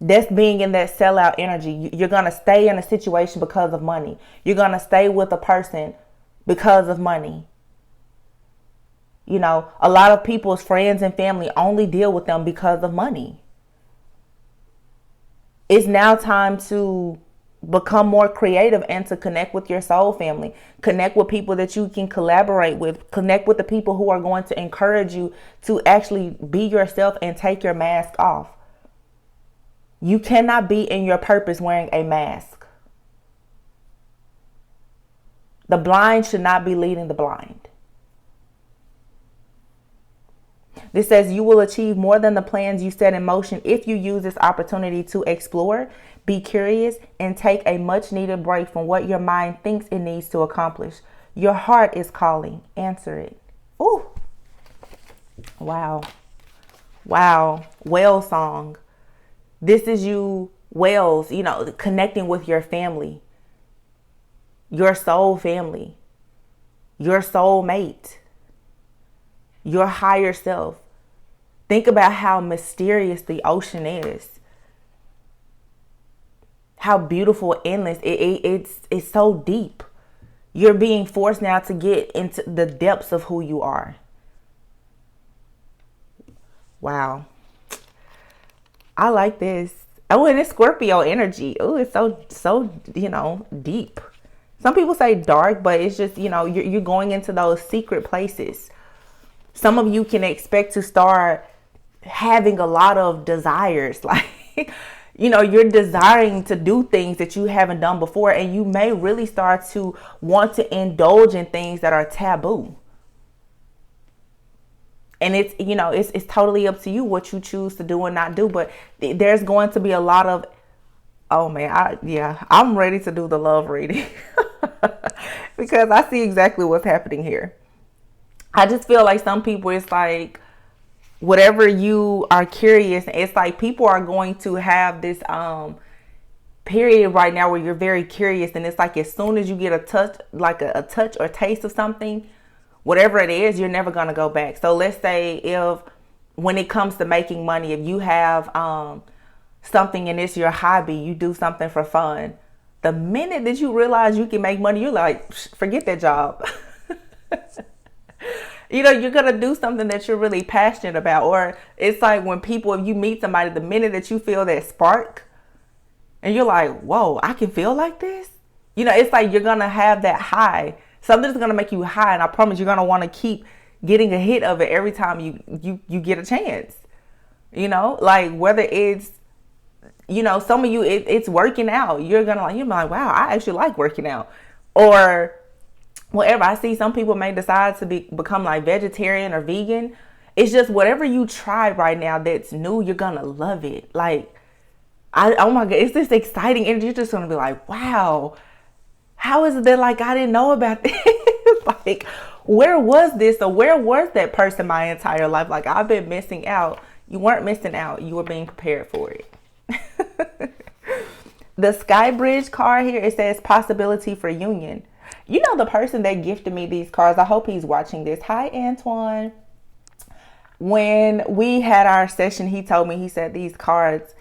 That's being in that sellout energy. You're going to stay in a situation because of money. You're going to stay with a person because of money. You know, a lot of people's friends and family only deal with them because of money. It's now time to become more creative and to connect with your soul family. Connect with people that you can collaborate with. Connect with the people who are going to encourage you to actually be yourself and take your mask off. You cannot be in your purpose wearing a mask. The blind should not be leading the blind. This says you will achieve more than the plans you set in motion if you use this opportunity to explore, be curious, and take a much needed break from what your mind thinks it needs to accomplish. Your heart is calling. Answer it. Ooh. Wow. Wow. Whale song. This is you, whales, you know, connecting with your family, your soul family, your soul mate, your higher self. Think about how mysterious the ocean is. How beautiful, endless. It's so deep. You're being forced now to get into the depths of who you are. Wow. I like this. Oh, and it's Scorpio energy. Oh, it's so, you know, deep. Some people say dark, but it's just, you know, you're going into those secret places. Some of you can expect to start having a lot of desires. Like, you know, you're desiring to do things that you haven't done before. And you may really start to want to indulge in things that are taboo. And it's, you know, it's totally up to you what you choose to do and not do. But there's going to be a lot of, oh man, I'm ready to do the love reading. Because I see exactly what's happening here. I just feel like some people, it's like whatever you are curious, it's like people are going to have this period right now where you're very curious, and it's like as soon as you get a touch, like a touch or taste of something, whatever it is, you're never going to go back. So let's say if when it comes to making money, if you have something and it's your hobby, you do something for fun, The minute that you realize you can make money, you're like, forget that job. You know, you're going to do something that you're really passionate about. Or it's like when people, if you meet somebody, the minute that you feel that spark and you're like, whoa, I can feel like this. You know, it's like you're going to have that high. Something's going to make you high. And I promise you're going to want to keep getting a hit of it every time you get a chance. You know, like whether it's, you know, some of you, it's working out. You're be like, wow, I actually like working out. Or whatever. I see some people may decide to become like vegetarian or vegan. It's just whatever you try right now that's new, you're going to love it. Like, oh my God, it's this exciting energy. You're just going to be like, wow, how is it that like I didn't know about this? Like, where was this? Or where was that person my entire life? Like, I've been missing out. You weren't missing out. You were being prepared for it. The Sky Bridge card here, it says possibility for union. You know, the person that gifted me these cards, I hope he's watching this. Hi, Antoine. When we had our session, he told me, he said these cards,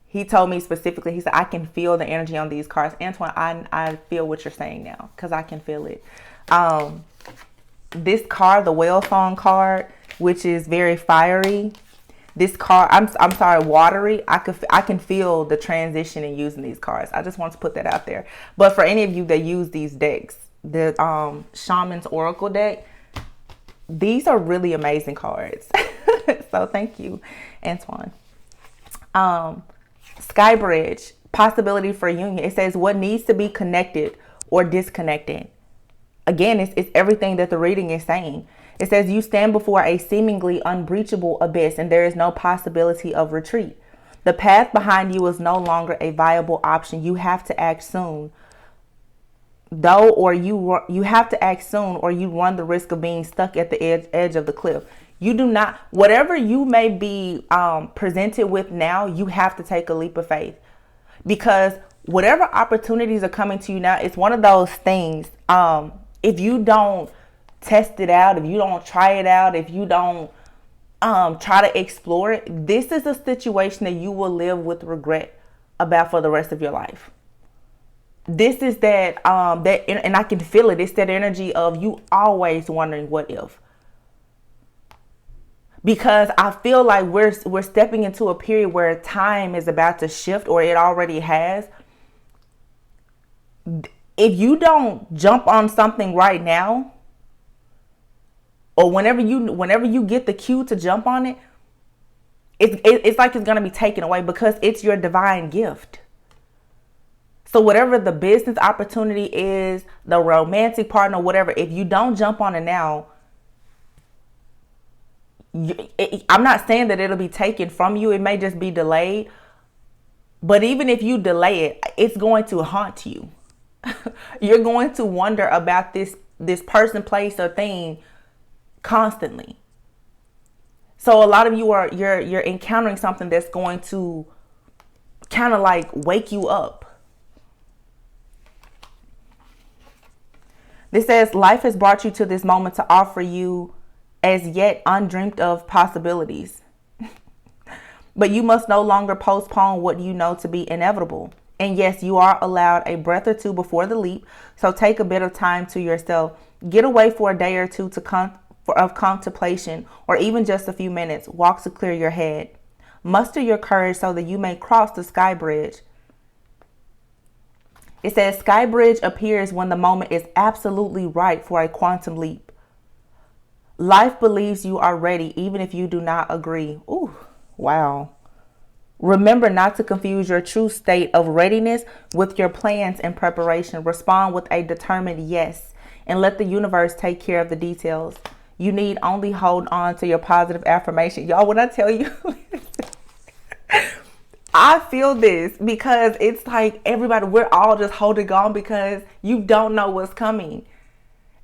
he told me specifically, he said, I can feel the energy on these cards. Antoine, I feel what you're saying now because I can feel it. This card, the Whale Song card, which is very fiery. This card, I'm sorry, watery. I can feel the transition in using these cards. I just want to put that out there. But for any of you that use these decks, the Shaman's Oracle deck, these are really amazing cards. So thank you, Antoine. Sky Bridge, possibility for union. It says what needs to be connected or disconnected. Again, it's everything that the reading is saying. It says you stand before a seemingly unbreachable abyss and there is no possibility of retreat. The path behind you is no longer a viable option. You have to act soon. You have to act soon or you run the risk of being stuck at the edge of the cliff. You do not, whatever you may be presented with now, you have to take a leap of faith. Because whatever opportunities are coming to you now, it's one of those things. If you don't test it out, if you don't try it out, if you don't try to explore it, this is a situation that you will live with regret about for the rest of your life. This is that and I can feel it. It's that energy of you always wondering what if. Because I feel like we're stepping into a period where time is about to shift, or it already has. If you don't jump on something right now, or whenever you get the cue to jump on it, it's like it's going to be taken away because it's your divine gift. So whatever the business opportunity is, the romantic partner, whatever, if you don't jump on it now, I'm not saying that it'll be taken from you. It may just be delayed. But even if you delay it, it's going to haunt you. You're going to wonder about this person, place, or thing constantly. So a lot of you you're encountering something that's going to kind of like wake you up. This says life has brought you to this moment to offer you as yet undreamt of possibilities. But you must no longer postpone what you know to be inevitable. And yes, you are allowed a breath or two before the leap. So take a bit of time to yourself. Get away for a day or two of contemplation, or even just a few minutes. Walk to clear your head. Muster your courage so that you may cross the sky bridge. It says sky bridge appears when the moment is absolutely right for a quantum leap. Life believes you are ready, even if you do not agree. Ooh, wow. Remember not to confuse your true state of readiness with your plans and preparation. Respond with a determined yes, and let the universe take care of the details. You need only hold on to your positive affirmation. Y'all, when I tell you, I feel this because it's like everybody, we're all just holding on because you don't know what's coming.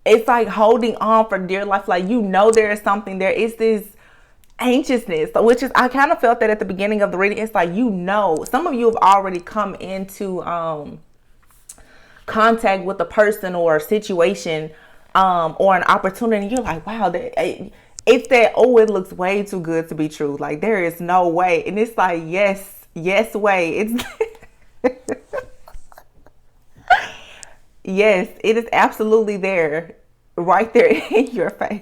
It's like holding on for dear life. Like, you know, there is something there. It's this anxiousness, which is, I kind of felt that at the beginning of the reading. It's like, you know, some of you have already come into contact with a person or a situation or an opportunity. You're like, wow, it's that, oh, it looks way too good to be true. Like, there is no way. And it's like, yes way. It's Yes, it is absolutely there, right there in your face.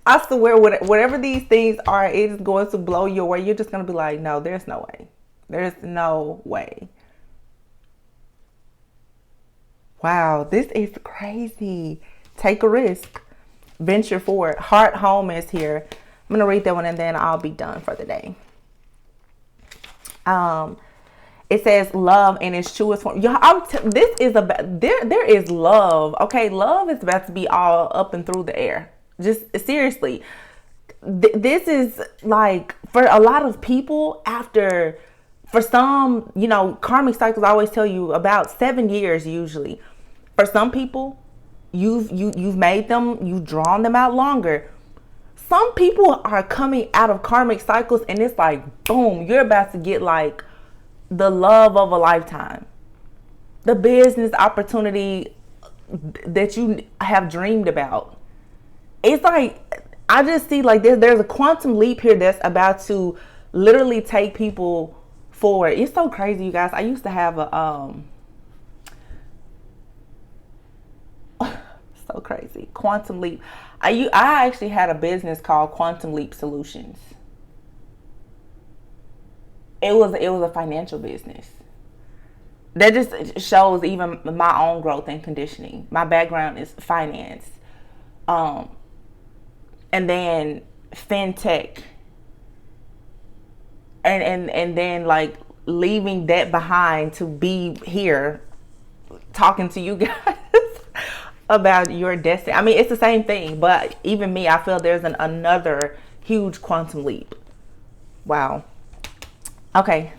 I swear, whatever these things are, it is going to blow you away. You're just going to be like, no, there's no way. There's no way. Wow, this is crazy. Take a risk. Venture forward. Heart home is here. I'm going to read that one and then I'll be done for the day. It says love in its truest form. Y'all, this is about, there is love. Okay, love is about to be all up and through the air. Just seriously. This is like, for a lot of people, for some, karmic cycles, I always tell you about 7 years usually. For some people, you've made them, you've drawn them out longer. Some people are coming out of karmic cycles and it's like, boom, you're about to get like the love of a lifetime. The business opportunity that you have dreamed about. It's like, I just see like there's a quantum leap here that's about to literally take people forward. It's so crazy, you guys. I used to have a so crazy quantum leap. I actually had a business called Quantum Leap Solutions. It was a financial business. That just shows even my own growth and conditioning. My background is finance, and then fintech, and then like leaving that behind to be here talking to you guys about your destiny. I mean, it's the same thing, but even me, I feel there's another huge quantum leap. Wow. Okay.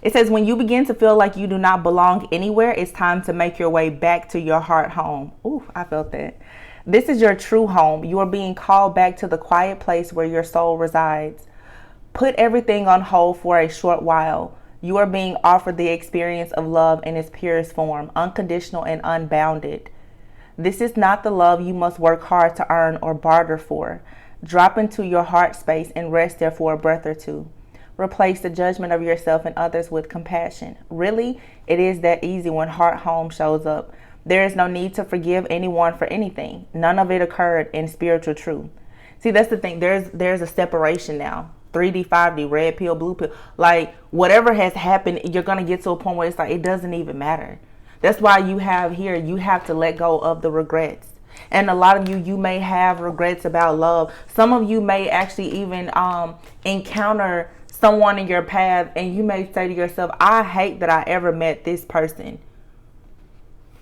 It says, when you begin to feel like you do not belong anywhere, it's time to make your way back to your heart home. Ooh, I felt that. This is your true home. You are being called back to the quiet place where your soul resides. Put everything on hold for a short while. You are being offered the experience of love in its purest form, unconditional and unbounded. This is not the love you must work hard to earn or barter for. Drop into your heart space and rest there for a breath or two. Replace the judgment of yourself and others with compassion. Really, it is that easy when heart home shows up. There is no need to forgive anyone for anything. None of it occurred in spiritual truth. See, that's the thing. There's a separation now. 3D, 5D, red pill, blue pill. Like, whatever has happened, you're going to get to a point where it's like, it doesn't even matter. That's why you have to let go of the regrets. And a lot of you may have regrets about love. Some of you may actually even encounter someone in your path and you may say to yourself, I hate that I ever met this person.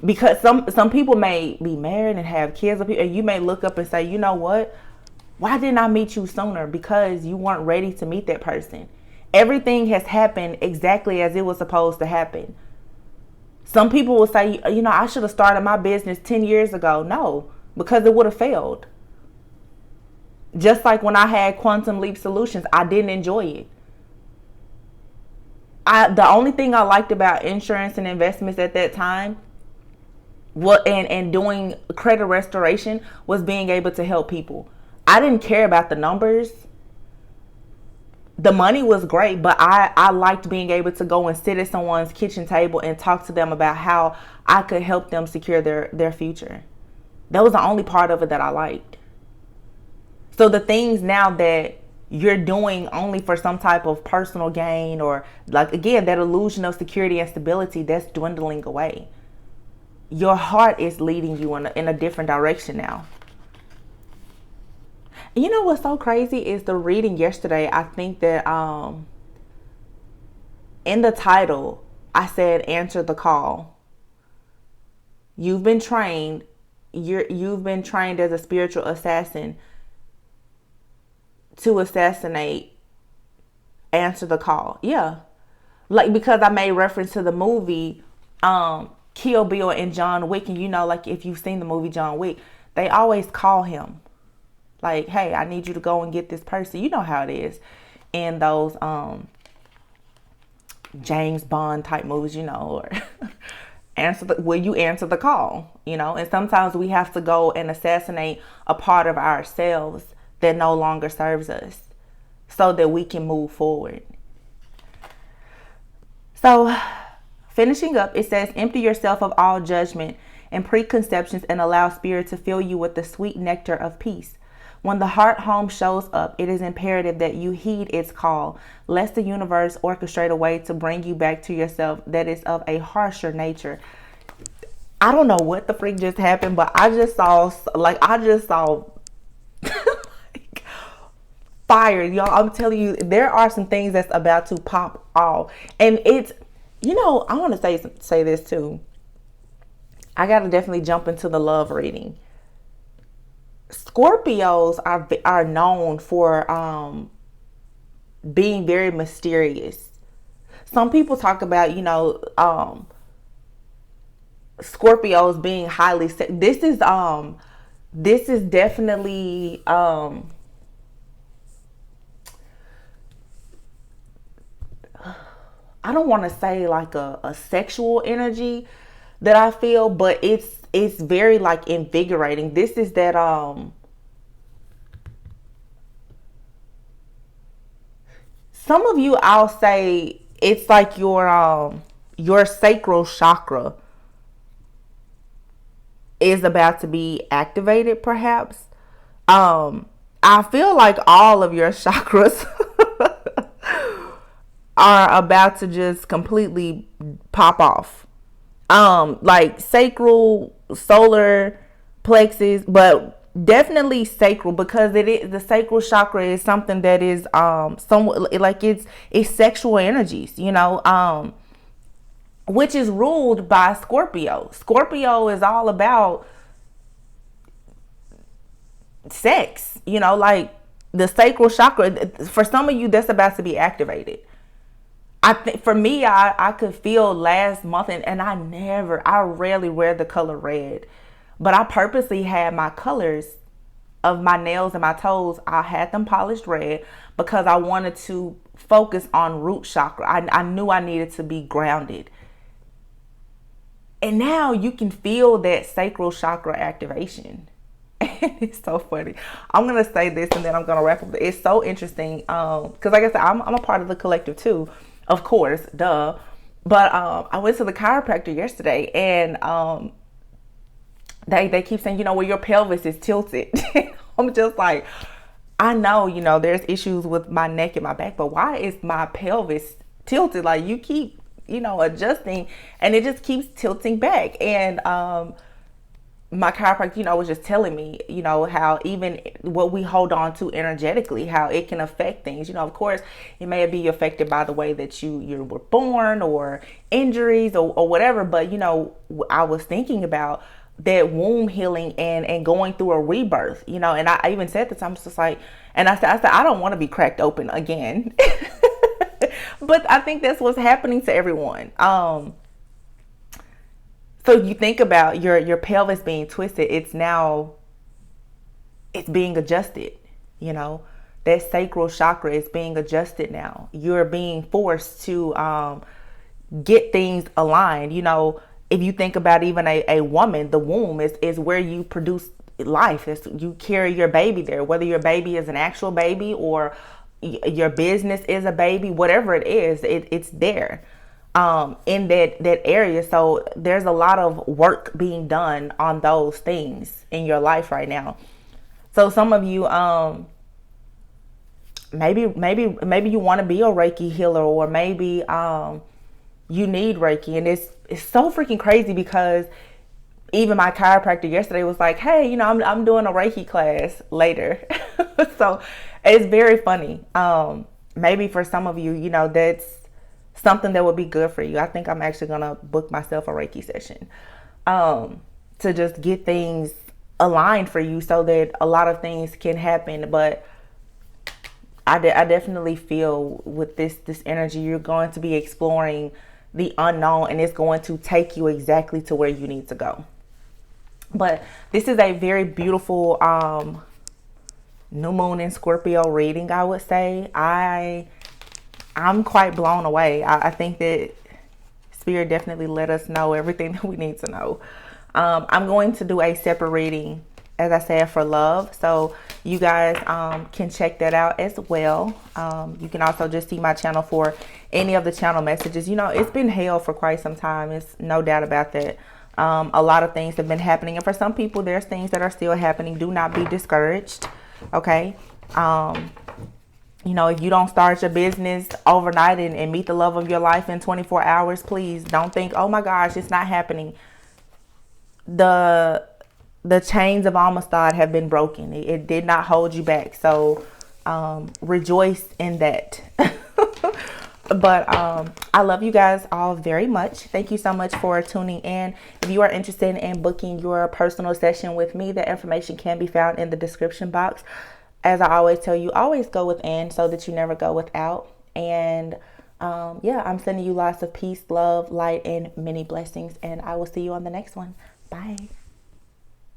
Because some people may be married and have kids, and you may look up and say, you know what? Why didn't I meet you sooner? Because you weren't ready to meet that person. Everything has happened exactly as it was supposed to happen. Some people will say, I should have started my business 10 years ago. No, because it would have failed. Just like when I had Quantum Leap Solutions, I didn't enjoy it. The only thing I liked about insurance and investments at that time, and doing credit restoration, was being able to help people. I didn't care about the numbers. The money was great, but I liked being able to go and sit at someone's kitchen table and talk to them about how I could help them secure their future. That was the only part of it that I liked. So the things now that you're doing only for some type of personal gain, or like, again, that illusion of security and stability, that's dwindling away. Your heart is leading you in a different direction now. You know what's so crazy is the reading yesterday. I think that in the title, I said, answer the call. You've been trained. You've been trained as a spiritual assassin to assassinate. Answer the call. Yeah. Like, because I made reference to the movie Kill Bill and John Wick. And like, if you've seen the movie John Wick, they always call him. Like, hey, I need you to go and get this person. You know how it is in those James Bond type movies, or will you answer the call? And sometimes we have to go and assassinate a part of ourselves that no longer serves us so that we can move forward. So Finishing up, it says, empty yourself of all judgment and preconceptions and allow spirit to fill you with the sweet nectar of peace. When the heart home shows up, it is imperative that you heed its call, lest the universe orchestrate a way to bring you back to yourself that is of a harsher nature. I don't know what the freak just happened, but I just saw like fire, y'all. I'm telling you, there are some things that's about to pop off, and it's, you know, I want to say this too. I got to definitely jump into the love reading. Scorpios are known for being very mysterious. Some people talk about, you know, Scorpios being highly this is definitely I don't want to say like a sexual energy that I feel, but it's very like invigorating. This is that some of you, I'll say it's like your sacral chakra is about to be activated, perhaps. I feel like all of your chakras are about to just completely pop off. Like sacral, solar plexus, but definitely sacral, because it is, the sacral chakra is something that is somewhat like it's sexual energies, you know, which is ruled by Scorpio. Scorpio is all about sex, you know, like the sacral chakra. For some of you, that's about to be activated. I think for me, I could feel last month, and I rarely wear the color red, but I purposely had my colors of my nails and my toes, I had them polished red because I wanted to focus on root chakra. I knew I needed to be grounded. And now you can feel that sacral chakra activation. It's so funny. I'm going to say this and then I'm going to wrap up. It's so interesting because like I said, I'm a part of the collective too, of course, duh. But I went to the chiropractor yesterday, and they keep saying, you know, well, your pelvis is tilted. I'm just like, I know, you know, there's issues with my neck and my back, but why is my pelvis tilted? Like, you keep, you know, adjusting and it just keeps tilting back. And my chiropractor, you know, was just telling me, you know, how even what we hold on to energetically, how it can affect things. You know, of course, it may be affected by the way that you were born or injuries or whatever. But, you know, I was thinking about that womb healing and going through a rebirth, you know, and I even said this, I'm just like, and I said, I don't want to be cracked open again. But I think that's what's happening to everyone. So you think about your pelvis being twisted, it's being adjusted, you know, that sacral chakra is being adjusted now. You're being forced to get things aligned. You know, if you think about even a woman, the womb is where you produce life. You carry your baby there, whether your baby is an actual baby or your business is a baby, whatever it is, it's there. In that area. So there's a lot of work being done on those things in your life right now. So some of you, maybe you want to be a Reiki healer, or maybe you need Reiki. And it's so freaking crazy because even my chiropractor yesterday was like, hey, you know, I'm doing a Reiki class later. So it's very funny. Maybe for some of you, you know, that's something that would be good for you. I think I'm actually going to book myself a Reiki session to just get things aligned for you so that a lot of things can happen. But I definitely feel with this energy, you're going to be exploring the unknown, and it's going to take you exactly to where you need to go. But this is a very beautiful new moon in Scorpio reading, I would say. I'm quite blown away. I think that Spirit definitely let us know everything that we need to know. I'm going to do a separate reading as I said, for love. So you guys can check that out as well. You can also just see my channel for any of the channel messages. You know, it's been hell for quite some time. It's no doubt about that. A lot of things have been happening, and for some people there's things that are still happening. Do not be discouraged, okay? You know, if you don't start your business overnight and meet the love of your life in 24 hours, please don't think, oh my gosh, it's not happening. The chains of Amistad have been broken. It did not hold you back. So rejoice in that. But I love you guys all very much. Thank you so much for tuning in. If you are interested in booking your personal session with me, the information can be found in the description box. As I always tell you, always go within so that you never go without. And yeah, I'm sending you lots of peace, love, light, and many blessings. And I will see you on the next one. Bye.